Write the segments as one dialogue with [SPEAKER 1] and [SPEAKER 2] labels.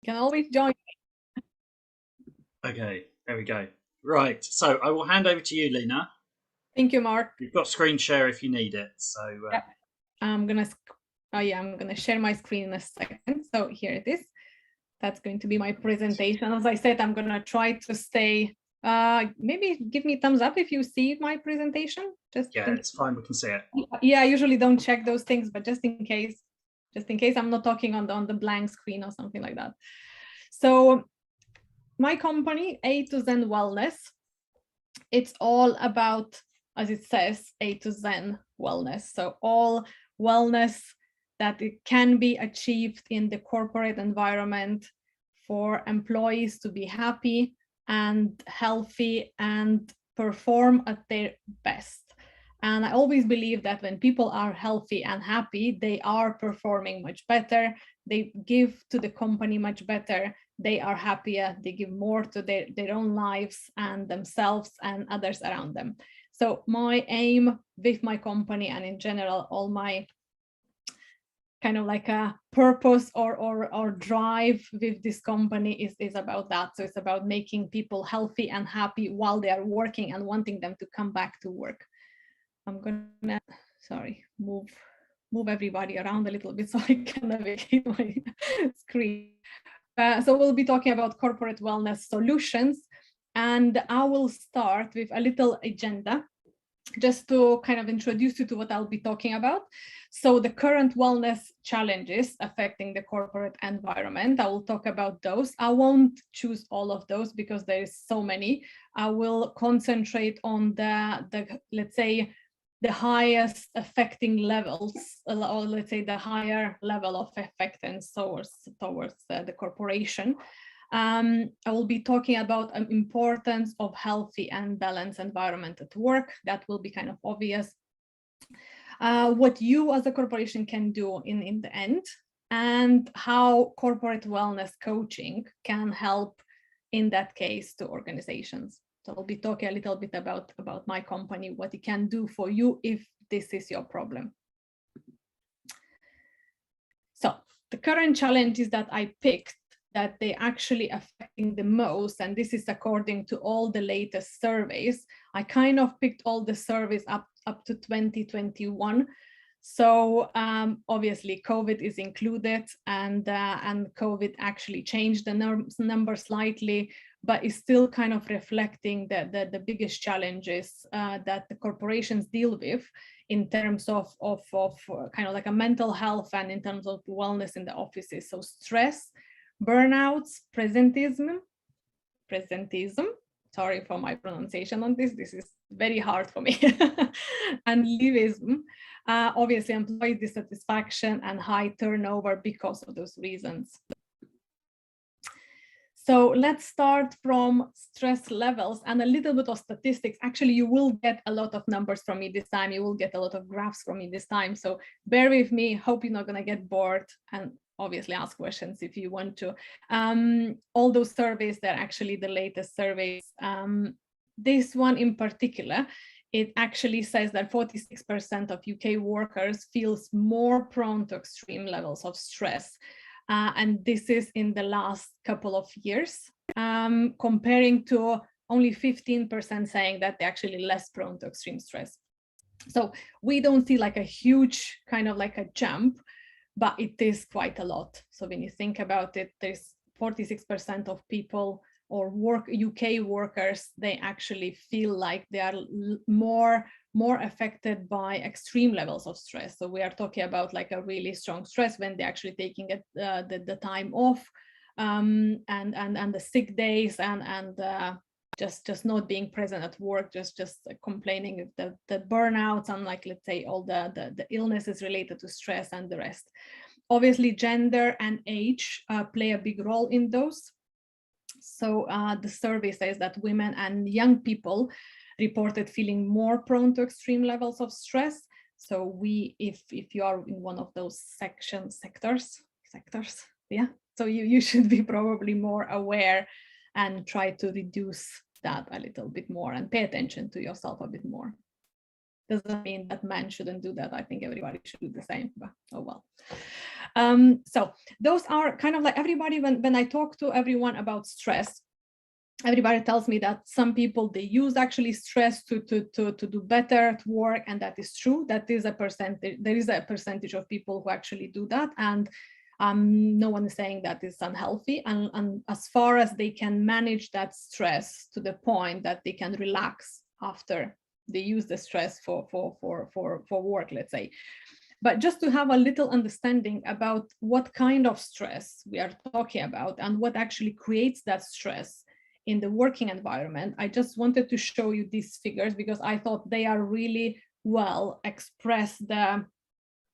[SPEAKER 1] can always join.
[SPEAKER 2] Okay, there we go. Right, so I will hand over to you, Lina.
[SPEAKER 1] Thank you, Mark.
[SPEAKER 2] You've got screen share if you need it. So
[SPEAKER 1] Yeah. I'm gonna share my screen in a second. So here it is. That's going to be my presentation. As I said, I'm gonna try to stay. Maybe give me a thumbs up if you see my presentation.
[SPEAKER 2] yeah, it's fine. We can see it.
[SPEAKER 1] Yeah, I usually don't check those things, but just in case I'm not talking on the blank screen or something like that. So my company, A to Zen Wellness, it's all about, as it says, A to Zen wellness. So all wellness that it can be achieved in the corporate environment for employees to be happy and healthy and perform at their best. And I always believe that when people are healthy and happy, they are performing much better. They give to the company much better. They are happier. They give more to their own lives and themselves and others around them. So my aim with my company and in general, all my kind of like a purpose or drive with this company is about that. So it's about making people healthy and happy while they are working and wanting them to come back to work. I'm gonna, sorry, move everybody around a little bit so I can navigate my screen. So we'll be talking about corporate wellness solutions, and I will start with a little agenda just to kind of introduce you to what I'll be talking about. So the current wellness challenges affecting the corporate environment, I will talk about those. I won't choose all of those because there is so many. I will concentrate on the let's say, the highest affecting levels, or let's say the higher level of affectance towards the corporation. I will be talking about the importance of healthy and balanced environment at work. That will be kind of obvious. What you as a corporation can do in the end, and how corporate wellness coaching can help in that case to organizations. So I'll be talking a little bit about my company, what it can do for you if this is your problem. So the current challenges that I picked that they actually affecting the most, and this is according to all the latest surveys. I kind of picked all the surveys up to 2021. So obviously COVID is included, and COVID actually changed the number slightly, but it's still kind of reflecting the biggest challenges that the corporations deal with in terms of kind of like a mental health and in terms of wellness in the offices. So stress, burnouts, presentism, sorry for my pronunciation on this is very hard for me, and leavism, obviously employee dissatisfaction and high turnover because of those reasons. So let's start from stress levels and a little bit of statistics. Actually, you will get a lot of numbers from me this time. You will get a lot of graphs from me this time. So bear with me. Hope you're not going to get bored, and obviously ask questions if you want to. All those surveys, they're actually the latest surveys. This one in particular, it actually says that 46% of UK workers feels more prone to extreme levels of stress. And this is in the last couple of years, comparing to only 15% saying that they're actually less prone to extreme stress. So we don't see like a huge kind of like a jump, but it is quite a lot. So when you think about it, there's 46% of people or UK workers, they actually feel like they are more affected by extreme levels of stress. So we are talking about like a really strong stress when they're actually taking the time off, and the sick days, and just not being present at work, just complaining of the burnouts, and like, let's say, all the illnesses related to stress and the rest. Obviously, gender and age play a big role in those. So the survey says that women and young people reported feeling more prone to extreme levels of stress. So if you are in one of those sectors, yeah, so you should be probably more aware and try to reduce that a little bit more and pay attention to yourself a bit more. Doesn't mean that men shouldn't do that. I think everybody should do the same, but oh well. So those are kind of like everybody, when I talk to everyone about stress, everybody tells me that some people, they use actually stress to do better at work, and that is true. That is a percentage. There is a percentage of people who actually do that, and no one is saying that is unhealthy. And as far as they can manage that stress to the point that they can relax after they use the stress for work, let's say. But just to have a little understanding about what kind of stress we are talking about and what actually creates that stress in the working environment, I just wanted to show you these figures because I thought they are really well express the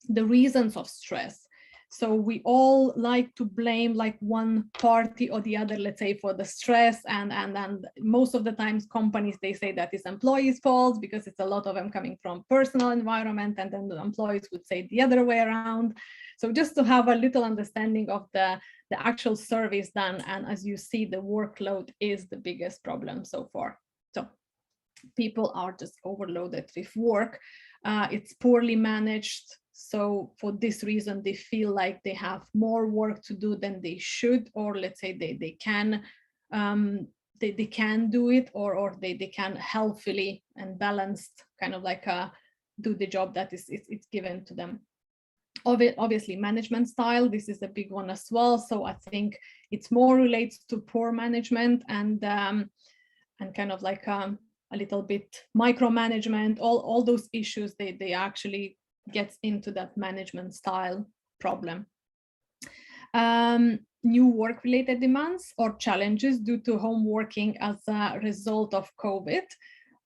[SPEAKER 1] reasons of stress. So we all like to blame like one party or the other, let's say, for the stress, and most of the times companies, they say that it's employees' fault because it's a lot of them coming from personal environment, and then the employees would say the other way around. So just to have a little understanding of the actual surveys done, and as you see, the workload is the biggest problem so far. So people are just overloaded with work. It's poorly managed. So for this reason, they feel like they have more work to do than they should, or let's say they can do it, or they can healthily and balanced kind of like do the job that it's given to them. Obviously, management style, this is a big one as well. So I think it's more relates to poor management and kind of like a little bit micromanagement, all those issues, they actually gets into that management style problem. New work-related demands or challenges due to home working as a result of COVID.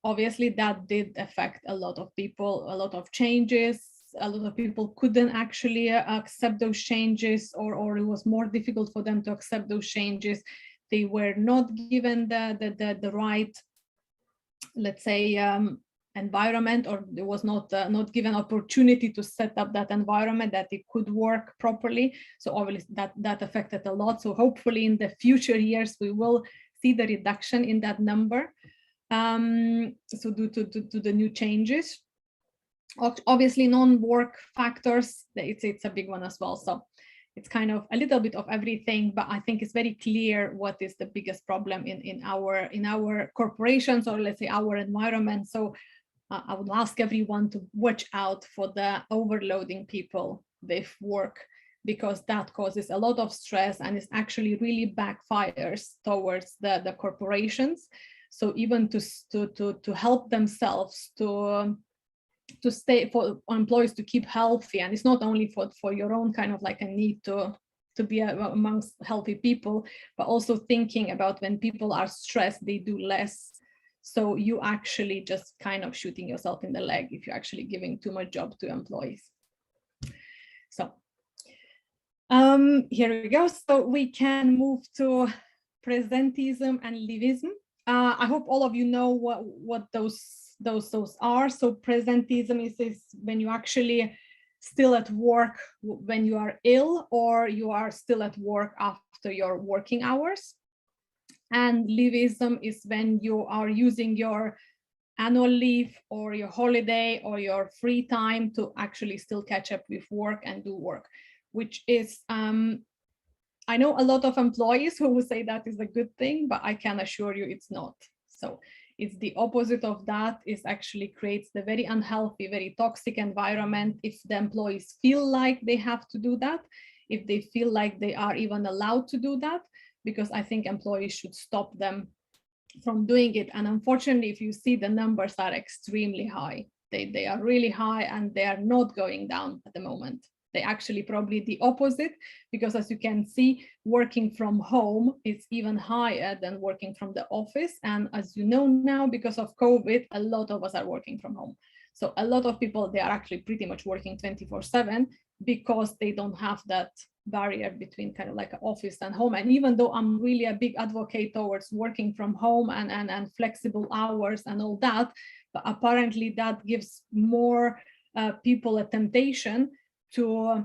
[SPEAKER 1] Obviously, that did affect a lot of people, a lot of changes. A lot of people couldn't actually accept those changes, or it was more difficult for them to accept those changes. They were not given the right, let's say, environment, or there was not given opportunity to set up that environment that it could work properly. So obviously that affected a lot. So hopefully in the future years we will see the reduction in that number. So due to the new changes. Obviously non-work factors, it's a big one as well. So it's kind of a little bit of everything, but I think it's very clear what is the biggest problem in our corporations, or let's say our environment. So I would ask everyone to watch out for the overloading people with work, because that causes a lot of stress and it actually really backfires towards the corporations. So even to help themselves to stay, for employees to keep healthy, and it's not only for your own kind of like a need to be amongst healthy people, but also thinking about when people are stressed, they do less. So you actually just kind of shooting yourself in the leg if you're actually giving too much job to employees. So here we go. So we can move to presentism and leavism. I hope all of you know what those are. So presentism is when you actually still at work when you are ill, or you are still at work after your working hours. And leavism is when you are using your annual leave or your holiday or your free time to actually still catch up with work and do work, which is, I know a lot of employees who will say that is a good thing, but I can assure you it's not. So it's the opposite of that. It actually creates the very unhealthy, very toxic environment if the employees feel like they have to do that, if they feel like they are even allowed to do that, because I think employees should stop them from doing it. And unfortunately, if you see, the numbers are extremely high. They are really high, and they are not going down at the moment. They actually probably the opposite, because as you can see, working from home is even higher than working from the office. And as you know now, because of COVID, a lot of us are working from home. So a lot of people, they are actually pretty much working 24/7 because they don't have that barrier between kind of like an office and home. And even though I'm really a big advocate towards working from home and flexible hours and all that, but apparently that gives more people a temptation to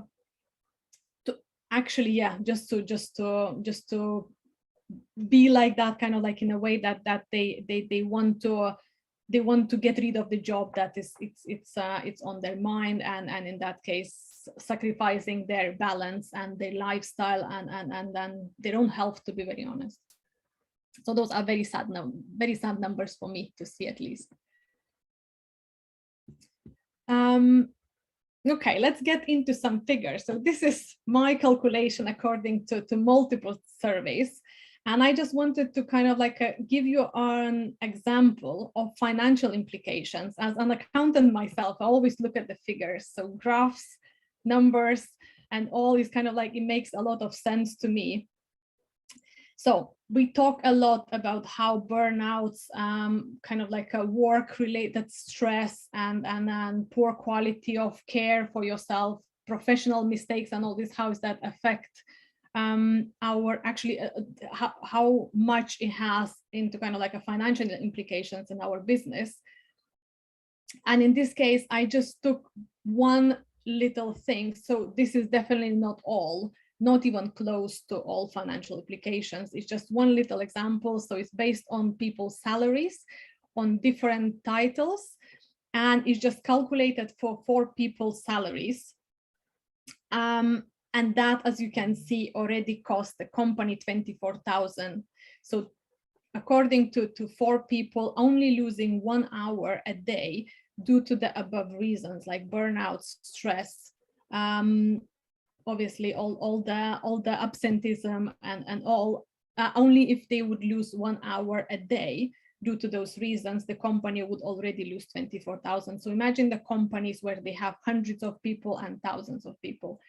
[SPEAKER 1] actually, yeah, just to be like that, kind of like in a way that they want to get rid of the job that is it's on their mind, and in that case sacrificing their balance and their lifestyle and then their own health, to be very honest. So those are very sad numbers for me to see, at least. Okay, let's get into some figures. So this is my calculation according to multiple surveys. And I just wanted to kind of like give you an example of financial implications. As an accountant myself, I always look at the figures. So graphs, numbers, and all is kind of like, it makes a lot of sense to me. So we talk a lot about how burnouts, kind of like a work-related stress and poor quality of care for yourself, professional mistakes and all this, how does that affect our actually how much it has into kind of like a financial implications in our business. And in this case, I just took one little thing. So this is definitely not all, not even close to all financial implications. It's just one little example. So it's based on people's salaries on different titles, and it's just calculated for 4 people's salaries. And that, as you can see, already cost the company 24,000. So according to 4 people, only losing 1 hour a day due to the above reasons like burnout, stress, obviously all the absenteeism and all, only if they would lose 1 hour a day due to those reasons, the company would already lose 24,000. So imagine the companies where they have hundreds of people and thousands of people.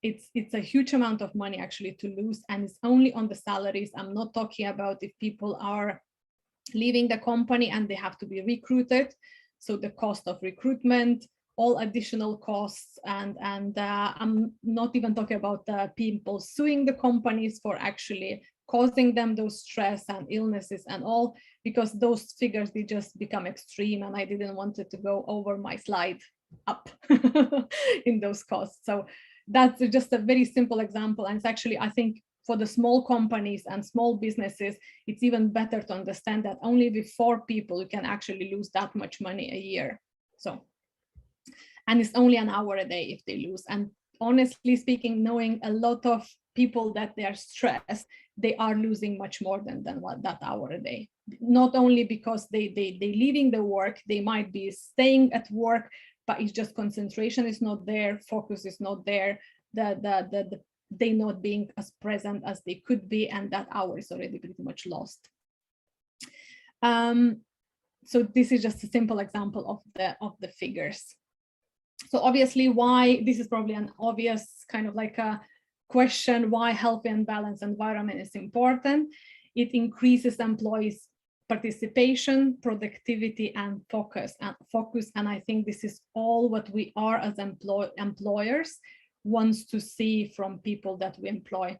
[SPEAKER 1] It's a huge amount of money actually to lose, and it's only on the salaries. I'm not talking about if people are leaving the company and they have to be recruited. So the cost of recruitment, all additional costs, and I'm not even talking about the people suing the companies for actually causing them those stress and illnesses and all, because those figures, they just become extreme, and I didn't want it to go over my slide up in those costs. So that's just a very simple example, and it's actually, I think, for the small companies and small businesses, it's even better to understand that only with 4 people you can actually lose that much money a year. So, and it's only an hour a day if they lose. And honestly speaking, knowing a lot of people that they are stressed, they are losing much more than what that hour a day. Not only because they leaving the work, they might be staying at work, but it's just concentration is not there, focus is not there, they not being as present as they could be, and that hour is already pretty much lost. So this is just a simple example of the figures. So obviously, why, this is probably an obvious kind of like a question, why healthy and balanced environment is important. It increases employees' participation, productivity, and focus. And I think this is all what we are as employers wants to see from people that we employ.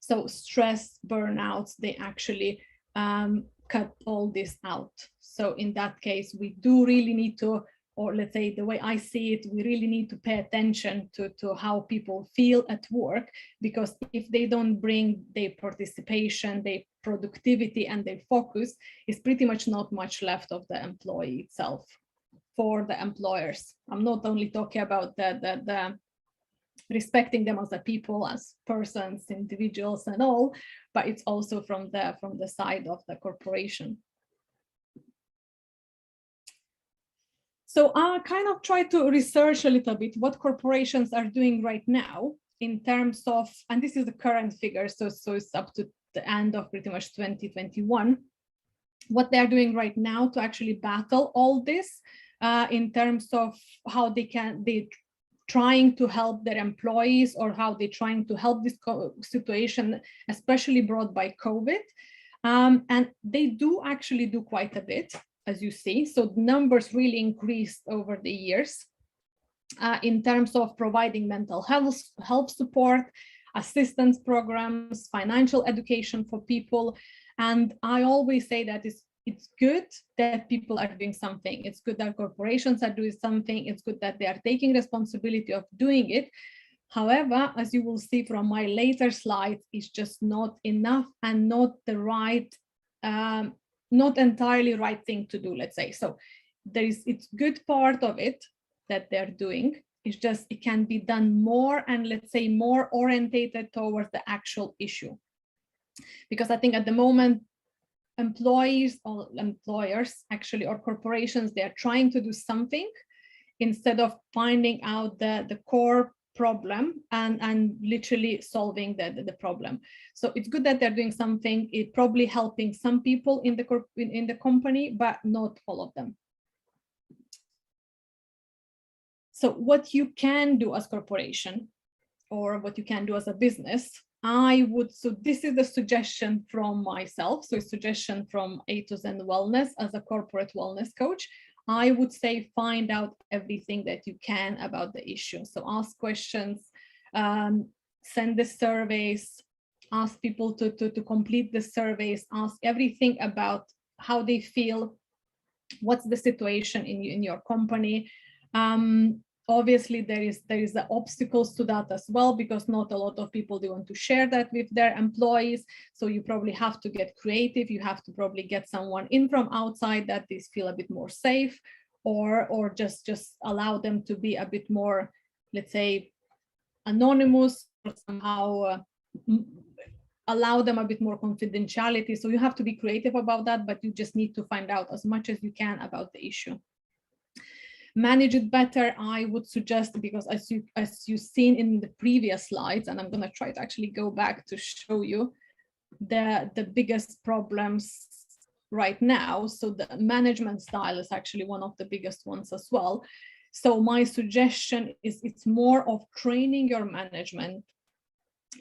[SPEAKER 1] So stress, burnouts, they actually cut all this out. So in that case, we do really need to, or let's say the way I see it, we really need to pay attention to how people feel at work, because if they don't bring their participation, their productivity, and their focus, it's pretty much not much left of the employee itself for the employers. I'm not only talking about the respecting them as a people, as persons, individuals, and all, but it's also from the side of the corporation. So I kind of try to research a little bit what corporations are doing right now in terms of, and this is the current figure, so it's up to the end of pretty much 2021, what they're doing right now to actually battle all this in terms of how they trying to help their employees, or how they're trying to help this situation, especially brought by COVID. And they do actually do quite a bit, as you see. So the numbers really increased over the years in terms of providing mental health support, assistance programs, financial education for people. And I always say that it's good that people are doing something. It's good that corporations are doing something. It's good that they are taking responsibility of doing it. However, as you will see from my later slides, it's just not enough and not the right, not entirely right thing to do, let's say. So it's good part of it that they're doing. It's just, it can be done more and let's say more orientated towards the actual issue. Because I think at the moment, employees or employers actually, or corporations, they're trying to do something instead of finding out the core problem and literally solving the problem. So it's good that they're doing something. It's probably helping some people in the company, but not all of them. So what you can do as corporation, or what you can do as a business, so this is the suggestion from myself. So a suggestion from A to Z Wellness as a corporate wellness coach. I would say find out everything that you can about the issue. So ask questions, send the surveys, ask people to complete the surveys, ask everything about how they feel, what's the situation in your company. Obviously, there is the obstacles to that as well, because not a lot of people, they want to share that with their employees. So you probably have to get creative. You have to probably get someone in from outside that they feel a bit more safe, or just allow them to be a bit more, let's say, anonymous, or somehow allow them a bit more confidentiality. So you have to be creative about that, but you just need to find out as much as you can about the issue. Manage it better, I would suggest, because as you've seen in the previous slides, and I'm going to try to actually go back to show you the biggest problems right now. So the management style is actually one of the biggest ones as well. So my suggestion is it's more of training your management,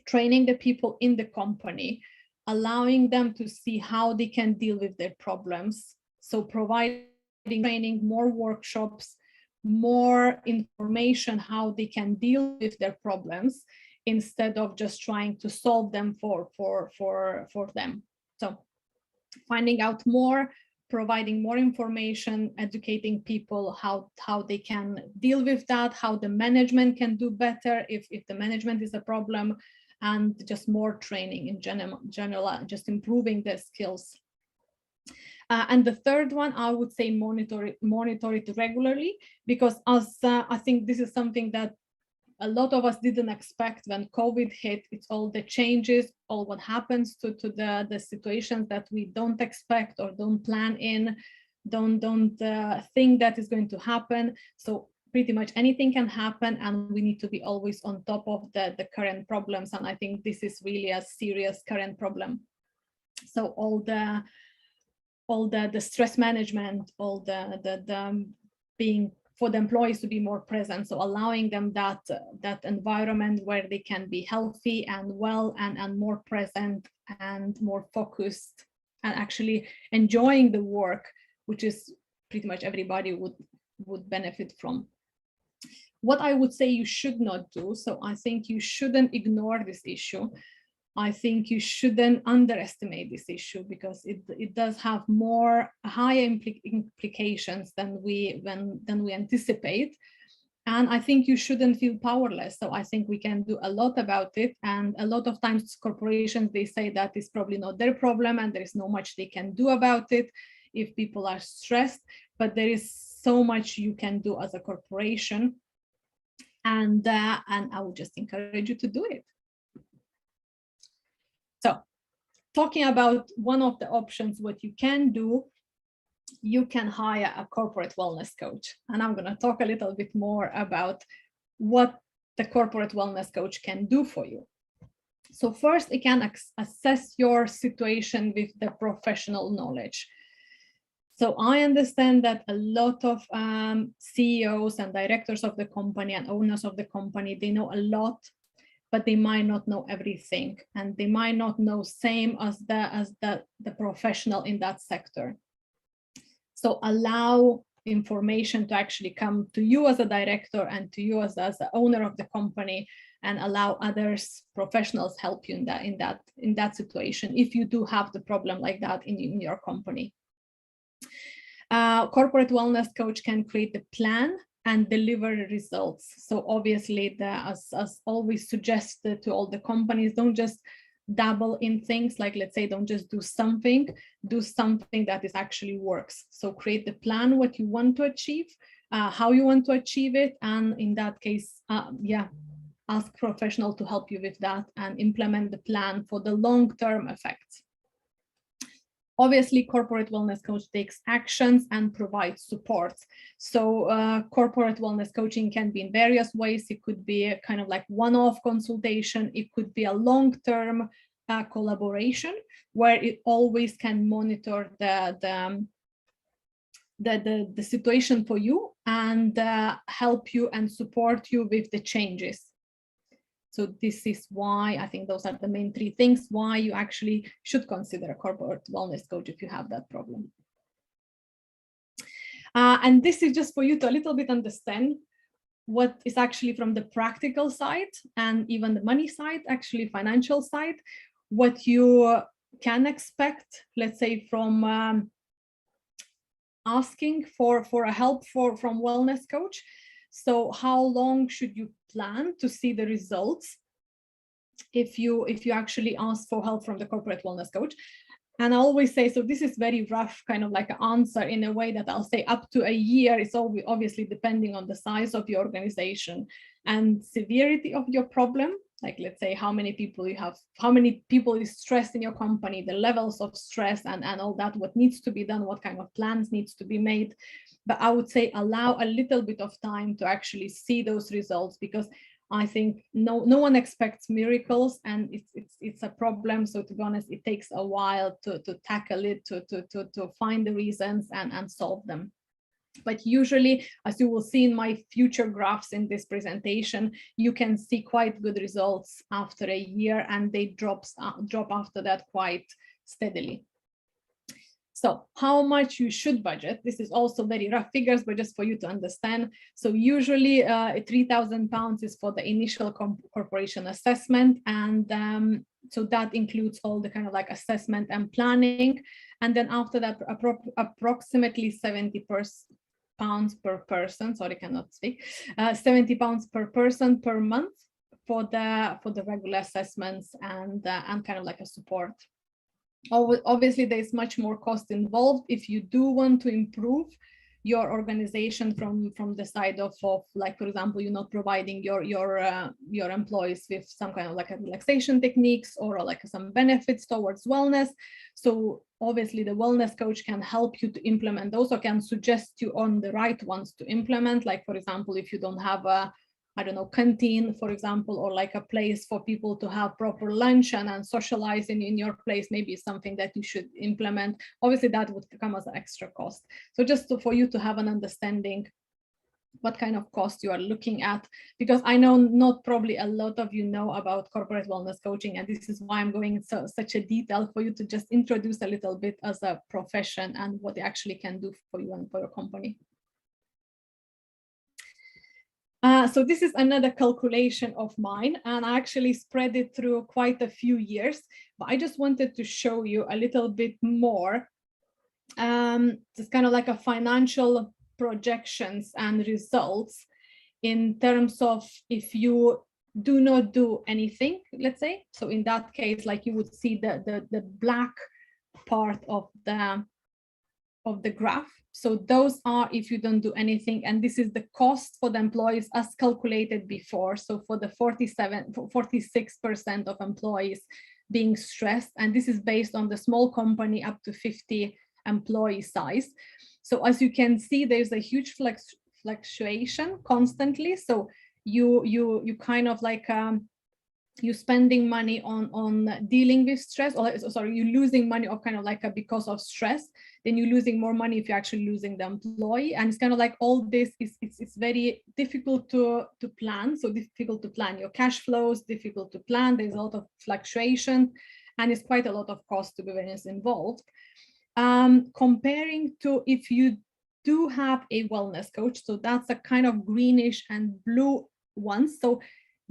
[SPEAKER 1] training the people in the company, allowing them to see how they can deal with their problems. So providing training, more workshops, more information how they can deal with their problems, instead of just trying to solve them for them. So finding out more, providing more information, educating people how they can deal with that, how the management can do better if the management is a problem, and just more training in general, just improving their skills. And the third one, I would say monitor it regularly, because I think this is something that a lot of us didn't expect when COVID hit. It's all the changes, all what happens to the situations that we don't expect or don't plan in, don't think that is going to happen. So pretty much anything can happen, and we need to be always on top of the current problems. And I think this is really a serious current problem. So all the stress management, all the being for the employees to be more present. So allowing them that environment where they can be healthy and well and more present and more focused, and actually enjoying the work, which is pretty much everybody would benefit from. What I would say you should not do, so I think you shouldn't ignore this issue. I think you shouldn't underestimate this issue, because it does have more higher implications than we anticipate. And I think you shouldn't feel powerless. So I think we can do a lot about it. And a lot of times corporations, they say that it's probably not their problem and there is not much they can do about it if people are stressed. But there is so much you can do as a corporation. And I would just encourage you to do it. So talking about one of the options, what you can do, you can hire a corporate wellness coach. And I'm going to talk a little bit more about what the corporate wellness coach can do for you. So first, it can assess your situation with the professional knowledge. So I understand that a lot of CEOs and directors of the company and owners of the company, they know a lot, but they might not know everything, and they might not know same as the professional in that sector. So allow information to actually come to you as a director and to you as the owner of the company, and allow others, professionals, help you in that situation if you do have the problem like that in your company. Corporate wellness coach can create a plan and deliver results. So obviously, as always suggested to all the companies, don't just dabble in things, like, let's say, don't just do something that is actually works. So create the plan, what you want to achieve, how you want to achieve it, and in that case, ask professional to help you with that and implement the plan for the long-term effects. Obviously, corporate wellness coach takes actions and provides support. So corporate wellness coaching can be in various ways. It could be a kind of like one-off consultation. It could be a long-term collaboration where it always can monitor the situation for you and help you and support you with the changes. So this is why I think those are the main three things why you actually should consider a corporate wellness coach if you have that problem. And this is just for you to a little bit understand what is actually from the practical side and even the money side, actually financial side, what you can expect, let's say, from asking for a help from wellness coach. So how long should you plan to see the results if you actually ask for help from the corporate wellness coach? And I always say, so this is very rough kind of like an answer in a way that I'll say up to a year. It's obviously depending on the size of your organization and severity of your problem. Like, let's say how many people you have, how many people is stressed in your company, the levels of stress and all that, what needs to be done, what kind of plans needs to be made. But I would say allow a little bit of time to actually see those results, because I think no one expects miracles, and it's a problem. So to be honest, it takes a while to tackle it, to find the reasons and solve them. But usually, as you will see in my future graphs in this presentation, you can see quite good results after a year, and they drop after that quite steadily. So how much you should budget? This is also very rough figures, but just for you to understand. So usually £3,000 is for the initial corporation assessment. And so that includes all the kind of like assessment and planning. And then after that, approximately £70 per person, sorry, cannot speak, £70 per person per month for the regular assessments and kind of like a support. Obviously, there's much more cost involved if you do want to improve your organization from the side of like, for example, you're not providing your employees with some kind of like a relaxation techniques or like some benefits towards wellness. So obviously the wellness coach can help you to implement those, or can suggest you on the right ones to implement. Like, for example, if you don't have a, I don't know, canteen, for example, or like a place for people to have proper lunch and socialize in your place, maybe something that you should implement. Obviously, that would come as an extra cost. So just for you to have an understanding what kind of cost you are looking at, because I know not probably a lot of you know about corporate wellness coaching, and this is why I'm going into such a detail for you to just introduce a little bit as a profession and what it actually can do for you and for your company. So this is another calculation of mine, and I actually spread it through quite a few years, but I just wanted to show you a little bit more. It's kind of like a financial projections and results in terms of if you do not do anything, let's say. So in that case, like you would see the black part of the graph. So those are if you don't do anything, and this is the cost for the employees as calculated before. So for the 46% of employees being stressed, and this is based on the small company up to 50 employee size. So as you can see, there's a huge fluctuation constantly. So you kind of like you're spending money on dealing with stress, or sorry, you're losing money of kind of like because of stress. Then you're losing more money if you're actually losing the employee. And it's kind of like all this is it's very difficult to plan. So difficult to plan your cash flows, difficult to plan. There's a lot of fluctuation, and it's quite a lot of cost to be very involved. Comparing to if you do have a wellness coach, so that's a kind of greenish and blue ones. So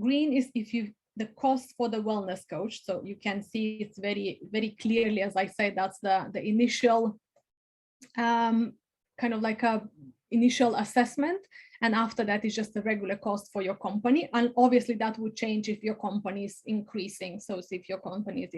[SPEAKER 1] green is if you the cost for the wellness coach. So you can see it's very, very clearly, as I said, that's the initial kind of like a initial assessment. And after that is just the regular cost for your company. And obviously that would change if your company is increasing. So if your company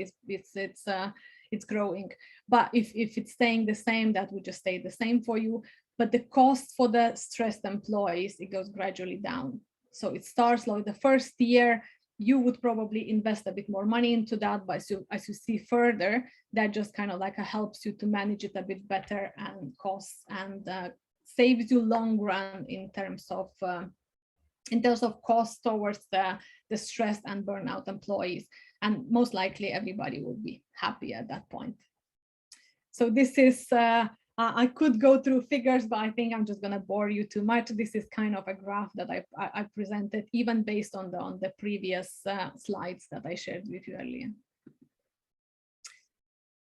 [SPEAKER 1] it's growing. But if it's staying the same, that would just stay the same for you. but the cost for the stressed employees, it goes gradually down. So it starts like the first year, you would probably invest a bit more money into that, but as you see further, that just kind of like helps you to manage it a bit better and costs, and saves you long run in terms of cost towards the stressed and burnout employees. And most likely everybody will be happy at that point. So this is, I could go through figures, but I think I'm just going to bore you too much. This is kind of a graph that I presented, even based on the previous slides that I shared with you earlier.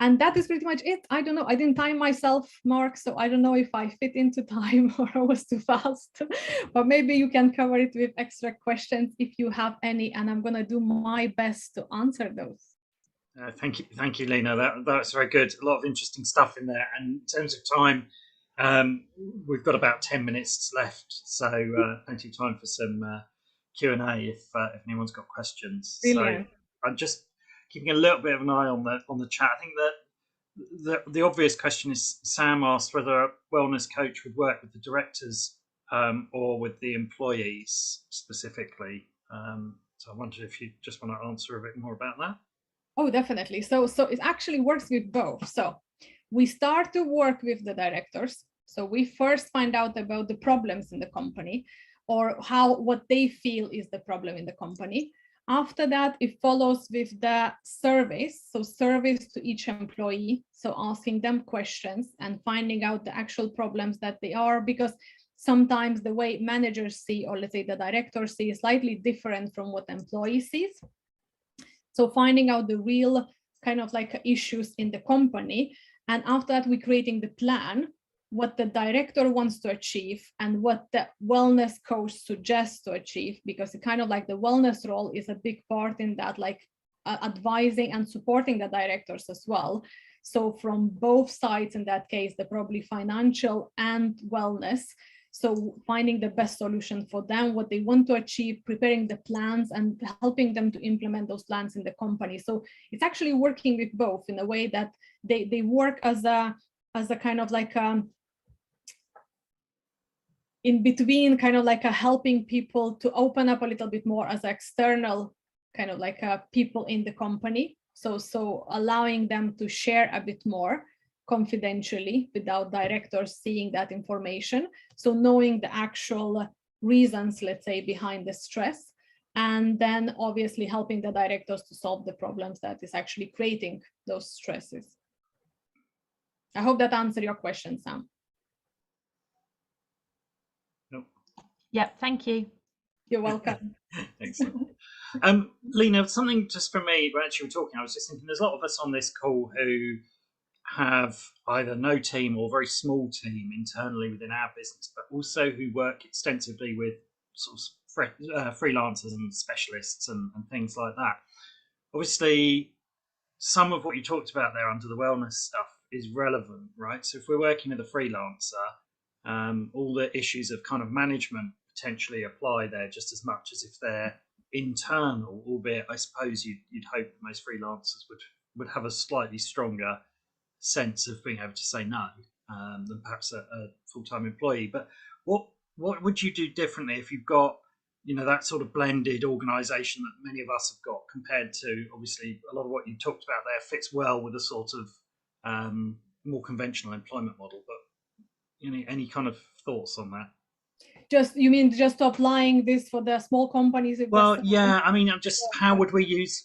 [SPEAKER 1] And that is pretty much it. I don't know, I didn't time myself, Mark, so I don't know if I fit into time or I was too fast, but maybe you can cover it with extra questions if you have any, and I'm going to do my best to answer those.
[SPEAKER 2] Thank you, Lina. That's very good. A lot of interesting stuff in there. And in terms of time, we've got about 10 minutes left, so plenty of time for some Q&A if anyone's got questions.
[SPEAKER 1] Brilliant.
[SPEAKER 2] So I'm just keeping a little bit of an eye on the chat. I think that the obvious question is, Sam asked whether a wellness coach would work with the directors or with the employees specifically. So I wonder if you just want to answer a bit more about that.
[SPEAKER 1] Oh, definitely. So it actually works with both. So we start to work with the directors. So we first find out about the problems in the company, or what they feel is the problem in the company. After that, it follows with the surveys. So surveys to each employee. So asking them questions and finding out the actual problems that they are, because sometimes the way managers see, or let's say the directors see, is slightly different from what employee sees. So finding out the real kind of like issues in the company. And after that, we're creating the plan, what the director wants to achieve and what the wellness coach suggests to achieve, because it kind of like the wellness role is a big part in that, like advising and supporting the directors as well. So from both sides, in that case, the probably financial and wellness. So finding the best solution for them, what they want to achieve, preparing the plans and helping them to implement those plans in the company. So it's actually working with both in a way that they work as a kind of like in between, kind of like helping people to open up a little bit more as external kind of like people in the company. So allowing them to share a bit more confidentially without directors seeing that information. So knowing the actual reasons, let's say, behind the stress, and then obviously helping the directors to solve the problems that is actually creating those stresses. I hope that answered your question, Sam.
[SPEAKER 2] No.
[SPEAKER 3] Yep, thank you.
[SPEAKER 1] You're welcome.
[SPEAKER 2] Excellent. Lina, something just for me, when actually we're talking, I was just thinking there's a lot of us on this call who have either no team or very small team internally within our business, but also who work extensively with sort of freelancers and specialists and things like that. Obviously, some of what you talked about there under the wellness stuff is relevant, right? So if we're working with a freelancer, all the issues of kind of management potentially apply there just as much as if they're internal, albeit I suppose you'd hope that most freelancers would have a slightly stronger sense of being able to say no than perhaps a full-time employee. But what would you do differently if you've got, you know, that sort of blended organization that many of us have got, compared to, obviously, a lot of what you talked about there fits well with a sort of more conventional employment model. But any kind of thoughts on that?
[SPEAKER 1] You mean just applying this for the small companies?
[SPEAKER 2] Well, yeah, I mean, just how would we use,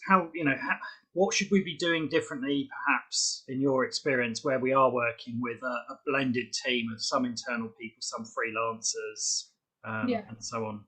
[SPEAKER 2] what should we be doing differently, perhaps, in your experience, where we are working with a blended team of some internal people, some freelancers, and so on?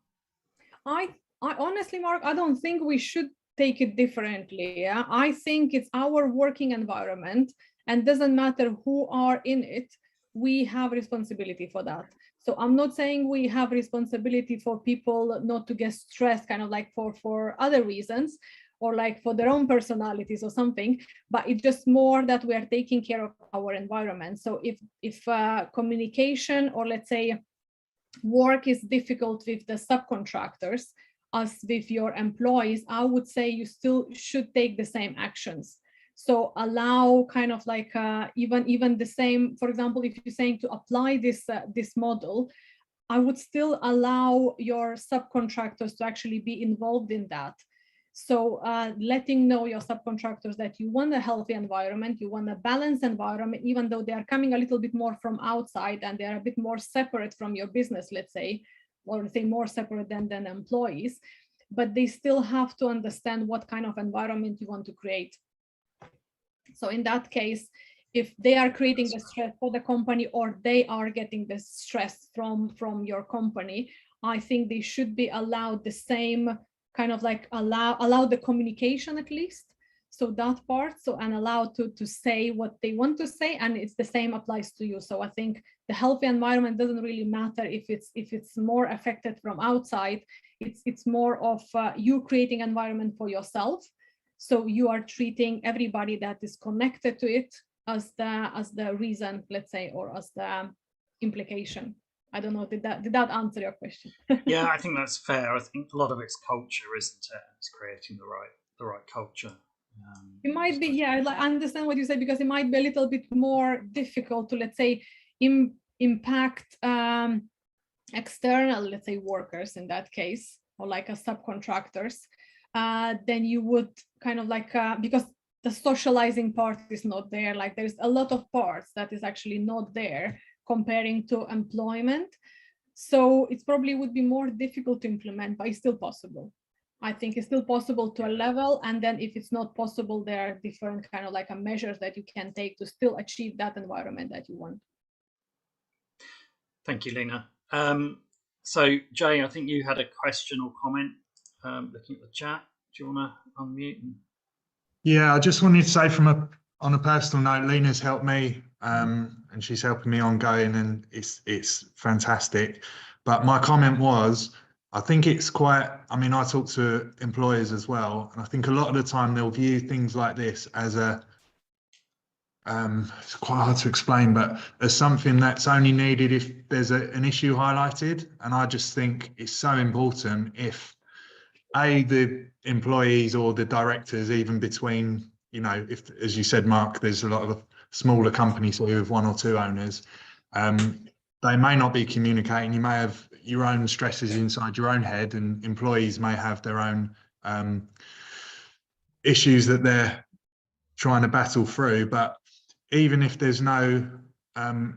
[SPEAKER 1] I honestly, Mark, I don't think we should take it differently. Yeah? I think it's our working environment, and doesn't matter who are in it, we have responsibility for that. So I'm not saying we have responsibility for people not to get stressed, kind of like for other reasons, or like for their own personalities or something, but it's just more that we are taking care of our environment. So if communication, or let's say work, is difficult with the subcontractors as with your employees, I would say you still should take the same actions. So allow kind of like even the same, for example, if you're saying to apply this model, I would still allow your subcontractors to actually be involved in that. So letting know your subcontractors that you want a healthy environment, you want a balanced environment, even though they are coming a little bit more from outside and they are a bit more separate from your business, let's say, or let's say more separate than employees, but they still have to understand what kind of environment you want to create. So in that case, if they are creating the stress for the company or they are getting the stress from your company, I think they should be allowed the same kind of like allow the communication at least. So that part, so and allowed to say what they want to say, and it's the same applies to you. So I think the healthy environment doesn't really matter if it's more affected from outside. It's more of you creating environment for yourself. So you are treating everybody that is connected to it as the reason, let's say, or as the implication. I don't know, did that answer your question?
[SPEAKER 2] Yeah, I think that's fair. I think a lot of it's culture, isn't it? It's creating the right culture.
[SPEAKER 1] It might be, yeah, I understand what you say, because it might be a little bit more difficult to, let's say, impact external, let's say, workers in that case, or like a subcontractors, then you would kind of like, because the socializing part is not there, like there's a lot of parts that is actually not there comparing to employment. So it probably would be more difficult to implement, but it's still possible. I think it's still possible to a level, and then if it's not possible, there are different kind of like measures that you can take to still achieve that environment that you want.
[SPEAKER 2] Thank you, Lina. So Jay, I think you had a question or comment looking at the chat. Do you want to unmute?
[SPEAKER 3] Yeah, I just wanted to say on a personal note, Lina's helped me and she's helping me ongoing, and it's fantastic. But my comment was, I think it's quite, I mean, I talk to employers as well, and I think a lot of the time they'll view things like this as it's quite hard to explain, but as something that's only needed if there's an issue highlighted. And I just think it's so important if the employees or the directors, even between, you know, if, as you said, Mark, there's a lot of smaller companies who have one or two owners, they may not be communicating. You may have your own stresses inside your own head, and employees may have their own issues that they're trying to battle through. But even if there's no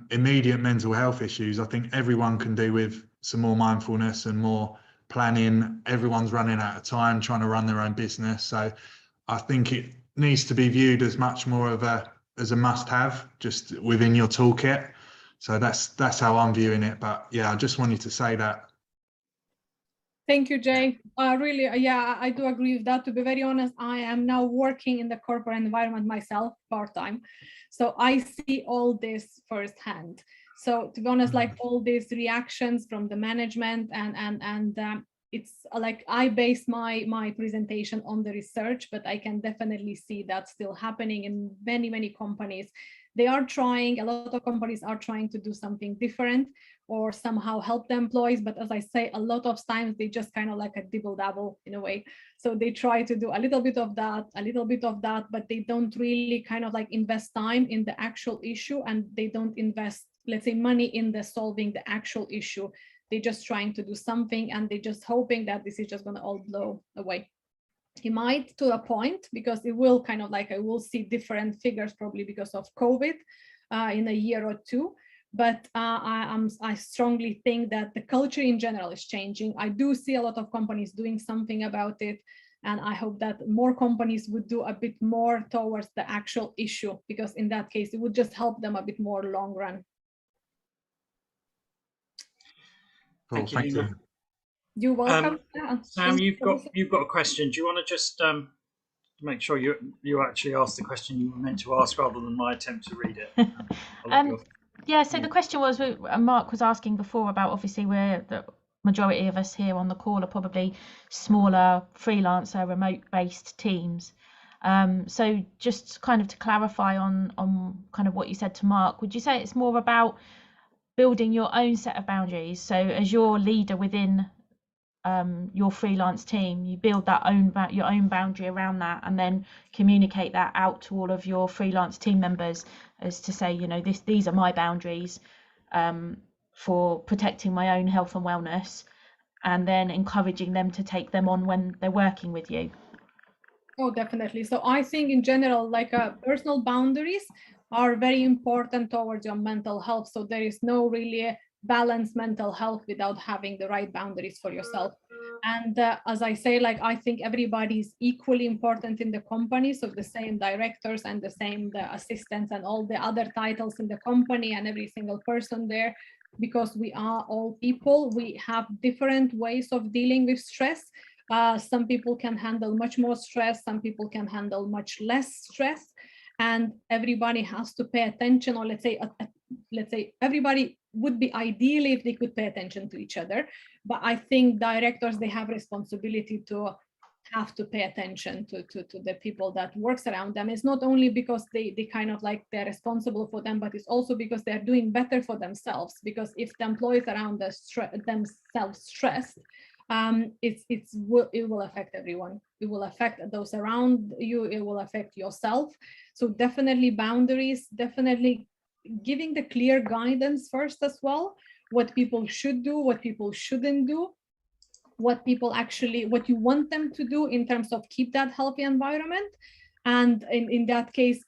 [SPEAKER 3] immediate mental health issues, I think everyone can do with some more mindfulness and more planning. Everyone's running out of time trying to run their own business. So I think it needs to be viewed as much more of as a must-have, just within your toolkit. So that's how I'm viewing it. But yeah, I just wanted to say that.
[SPEAKER 1] Thank you, Jay. Really, yeah, I do agree with that. To be very honest, I am now working in the corporate environment myself part-time. So I see all this firsthand. So to be honest, like all these reactions from the management and it's like I base my presentation on the research, but I can definitely see that still happening in many companies. They are trying, a lot of companies are trying to do something different or somehow help the employees. But as I say, a lot of times they just kind of like a dibble dabble in a way. So they try to do a little bit of that, but they don't really kind of like invest time in the actual issue, and they don't invest, let's say, money in the solving the actual issue. They're just trying to do something, and they're just hoping that this is just going to all blow away. It might, to a point, because it will kind of like, I will see different figures probably because of COVID in a year or two. But I strongly think that the culture in general is changing. I do see a lot of companies doing something about it. And I hope that more companies would do a bit more towards the actual issue, because in that case, it would just help them a bit more long run.
[SPEAKER 3] Cool,
[SPEAKER 2] Thank you, Lina.
[SPEAKER 1] You're welcome.
[SPEAKER 2] Sam, you've got a question. Do you want to just make sure you actually ask the question you were meant to ask rather than my attempt to read it?
[SPEAKER 4] Yeah, so the question was, Mark was asking before about, obviously the majority of us here on the call are probably smaller freelancer remote based teams. So just kind of to clarify on kind of what you said to Mark, would you say it's more about building your own set of boundaries? So as your leader within your freelance team. You build your own boundary around that, and then communicate that out to all of your freelance team members as to say, these are my boundaries for protecting my own health and wellness, and then encouraging them to take them on when they're working with you.
[SPEAKER 1] Oh, definitely. So I think in general, like personal boundaries are very important towards your mental health. So there is no really balanced mental health without having the right boundaries for yourself. And as I say, like, I think everybody is equally important in the company. So the same directors and the assistants and all the other titles in the company and every single person there, because we are all people. We have different ways of dealing with stress. Some people can handle much more stress, some people can handle much less stress, and everybody has to pay attention, or let's say everybody would be ideally if they could pay attention to each other. But I think directors, they have responsibility to have to pay attention to the people that works around them. It's not only because they kind of like they're responsible for them, but it's also because they're doing better for themselves. Because if the employees around themselves stressed, it will affect everyone. It will affect those around you, it will affect yourself. So definitely boundaries, definitely giving the clear guidance first as well, what people should do, what people shouldn't do, what you want them to do in terms of keep that healthy environment, and in that case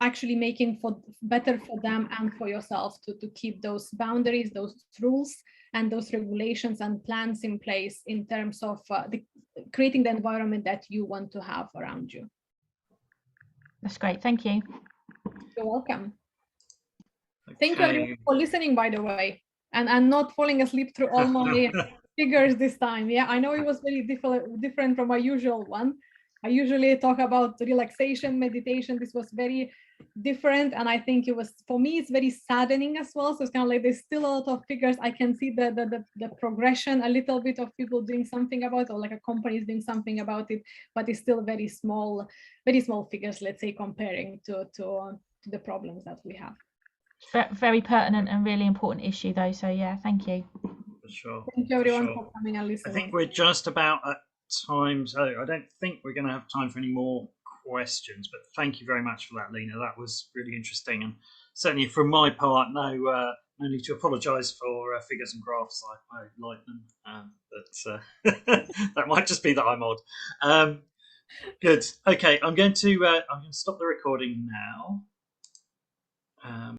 [SPEAKER 1] actually making for better for them and for yourself to keep those boundaries, those rules and those regulations and plans in place in terms of creating the environment that you want to have around you.
[SPEAKER 4] That's great. Thank you.
[SPEAKER 1] You're welcome.
[SPEAKER 2] Okay.
[SPEAKER 1] Thank you everyone for listening, by the way, and not falling asleep through all my figures this time. Yeah, I know it was very different from my usual one. I usually talk about relaxation, meditation. This was very different, and I think it was, for me, it's very saddening as well. So it's kind of like there's still a lot of figures. I can see the progression, a little bit of people doing something about it, or like a company is doing something about it, but it's still very small figures, let's say, comparing to the problems that we have.
[SPEAKER 4] Very pertinent and really important issue, though. So yeah, thank you.
[SPEAKER 2] For sure.
[SPEAKER 1] Thank you everyone for coming and listening.
[SPEAKER 2] I think we're just about at time, so I don't think we're going to have time for any more questions, but thank you very much for that, Lina. That was really interesting, and certainly from my part, no need to apologise for figures and graphs. I like them, but that might just be that I'm odd. Good. Okay, I'm going to stop the recording now.